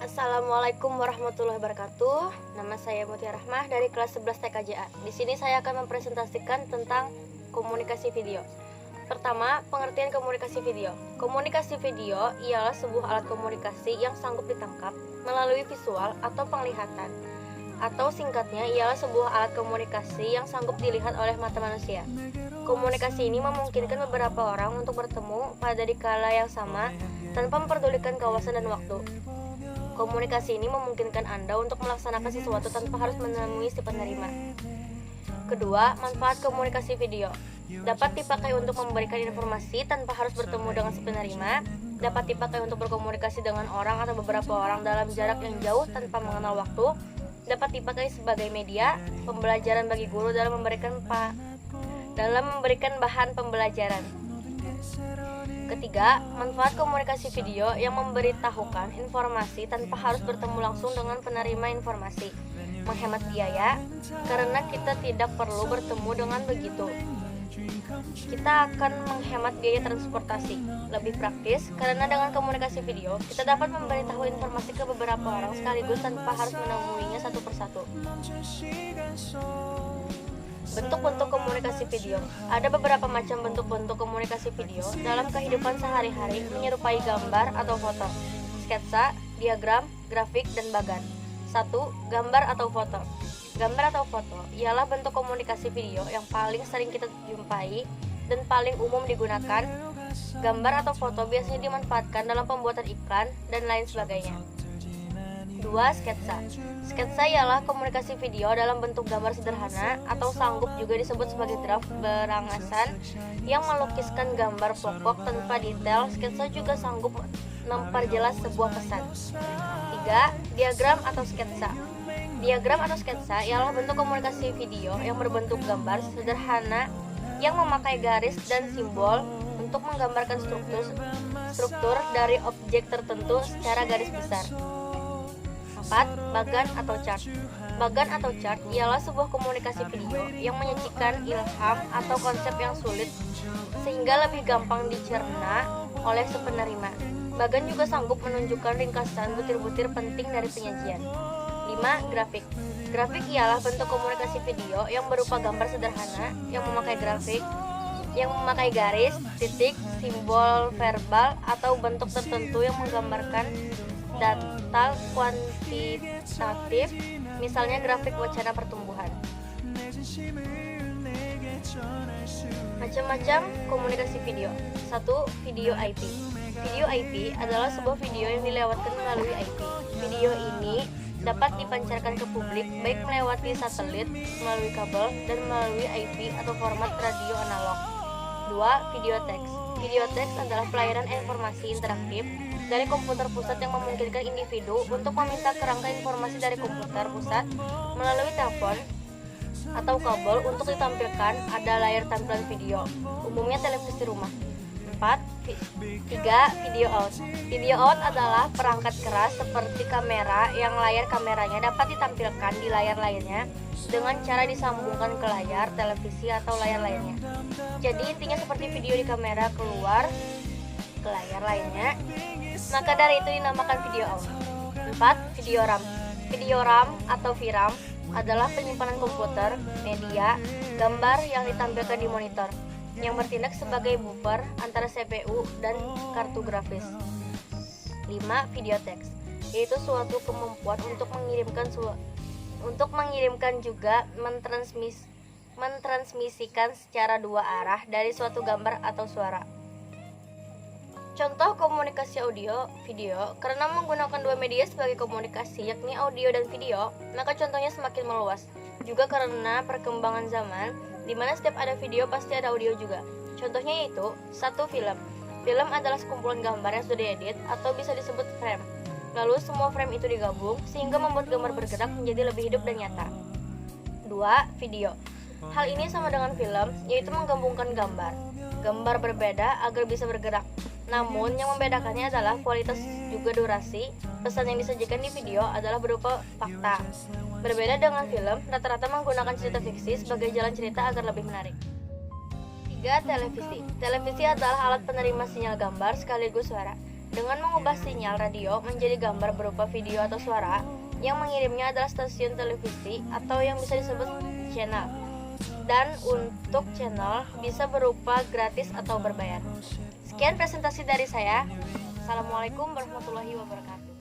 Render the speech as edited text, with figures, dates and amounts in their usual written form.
Assalamualaikum warahmatullahi wabarakatuh. Nama saya Mutia Rahmah dari kelas 11 TKJA. Di sini saya akan mempresentasikan tentang komunikasi video. Pertama, pengertian komunikasi video. Komunikasi video ialah sebuah alat komunikasi yang sanggup ditangkap melalui visual atau penglihatan. Atau singkatnya ialah sebuah alat komunikasi yang sanggup dilihat oleh mata manusia. Komunikasi ini memungkinkan beberapa orang untuk bertemu pada dikala yang sama tanpa memperdulikan kawasan dan waktu. Komunikasi ini memungkinkan Anda untuk melaksanakan sesuatu tanpa harus menemui si penerima. Kedua, manfaat komunikasi video. Dapat dipakai untuk memberikan informasi tanpa harus bertemu dengan si penerima. Dapat dipakai untuk berkomunikasi dengan orang atau beberapa orang dalam jarak yang jauh tanpa mengenal waktu. Dapat dipakai sebagai media pembelajaran bagi guru dalam memberikan bahan pembelajaran. Ketiga, manfaat komunikasi video yang memberitahukan informasi tanpa harus bertemu langsung dengan penerima informasi. Menghemat biaya, karena kita tidak perlu bertemu dengan begitu. Kita akan menghemat biaya transportasi. Lebih praktis, karena dengan komunikasi video, kita dapat memberitahu informasi ke beberapa orang sekaligus tanpa harus menemuinya satu persatu. Bentuk-bentuk komunikasi video. Ada beberapa macam bentuk-bentuk komunikasi video dalam kehidupan sehari-hari menyerupai gambar atau foto, sketsa, diagram, grafik, dan bagan. 1. Gambar atau foto. Gambar atau foto ialah bentuk komunikasi video yang paling sering kita jumpai dan paling umum digunakan. Gambar atau foto biasanya dimanfaatkan dalam pembuatan iklan dan lain sebagainya. 2. Sketsa. Sketsa ialah komunikasi video dalam bentuk gambar sederhana atau sanggup juga disebut sebagai draft berangasan yang melukiskan gambar pokok tanpa detail. Sketsa juga sanggup memperjelas sebuah pesan. 3. Diagram atau sketsa. Diagram atau sketsa ialah bentuk komunikasi video yang berbentuk gambar sederhana yang memakai garis dan simbol untuk menggambarkan struktur dari objek tertentu secara garis besar. 4. Bagan atau chart. Bagan atau chart ialah sebuah komunikasi video yang menyajikan ilham atau konsep yang sulit sehingga lebih gampang dicerna oleh si penerima. Bagan juga sanggup menunjukkan ringkasan butir-butir penting dari penyajian. 5. Grafik. Grafik ialah bentuk komunikasi video yang berupa gambar sederhana yang memakai garis, titik, simbol verbal atau bentuk tertentu yang menggambarkan data kuantitatif, misalnya grafik wacana pertumbuhan. Macam-macam komunikasi video. 1. Video IP. Video IP adalah sebuah video yang dilewatkan melalui IP. Video ini dapat dipancarkan ke publik baik melewati satelit, melalui kabel, dan melalui IP atau format radio analog. 2. Video teks. Video teks adalah pelayanan informasi interaktif dari komputer pusat yang memungkinkan individu untuk meminta kerangka informasi dari komputer pusat melalui telepon atau kabel untuk ditampilkan ada layar tampilan video, umumnya televisi rumah. 3. Video out. Video out adalah perangkat keras seperti kamera yang layar kameranya dapat ditampilkan di layar lainnya dengan cara disambungkan ke layar televisi atau layar lainnya. Jadi intinya seperti video di kamera keluar ke layar lainnya, maka dari itu dinamakan video out. 4. Video RAM. Video RAM atau VRAM adalah penyimpanan komputer, media, gambar yang ditampilkan di monitor yang bertindak sebagai buffer antara CPU dan kartu grafis. 5. Video teks, yaitu suatu kemampuan untuk mengirimkan juga mentransmisikan secara dua arah dari suatu gambar atau suara. Contoh komunikasi audio video. Karena menggunakan dua media sebagai komunikasi, yakni audio dan video, maka contohnya semakin meluas. Juga karena perkembangan zaman, di mana setiap ada video pasti ada audio juga. Contohnya yaitu 1. Film. Film adalah sekumpulan gambar yang sudah diedit atau bisa disebut frame. Lalu semua frame itu digabung sehingga membuat gambar bergerak menjadi lebih hidup dan nyata. 2. Video. Hal ini sama dengan film, yaitu menggabungkan gambar berbeda agar bisa bergerak. Namun yang membedakannya adalah kualitas juga durasi. Pesan yang disajikan di video adalah berupa fakta. Berbeda dengan film, rata-rata menggunakan cerita fiksi sebagai jalan cerita agar lebih menarik. 3. Televisi. Televisi adalah alat penerima sinyal gambar sekaligus suara. Dengan mengubah sinyal radio menjadi gambar berupa video atau suara, yang mengirimnya adalah stasiun televisi atau yang bisa disebut channel. Dan untuk channel bisa berupa gratis atau berbayar. Sekian presentasi dari saya. Assalamualaikum warahmatullahi wabarakatuh.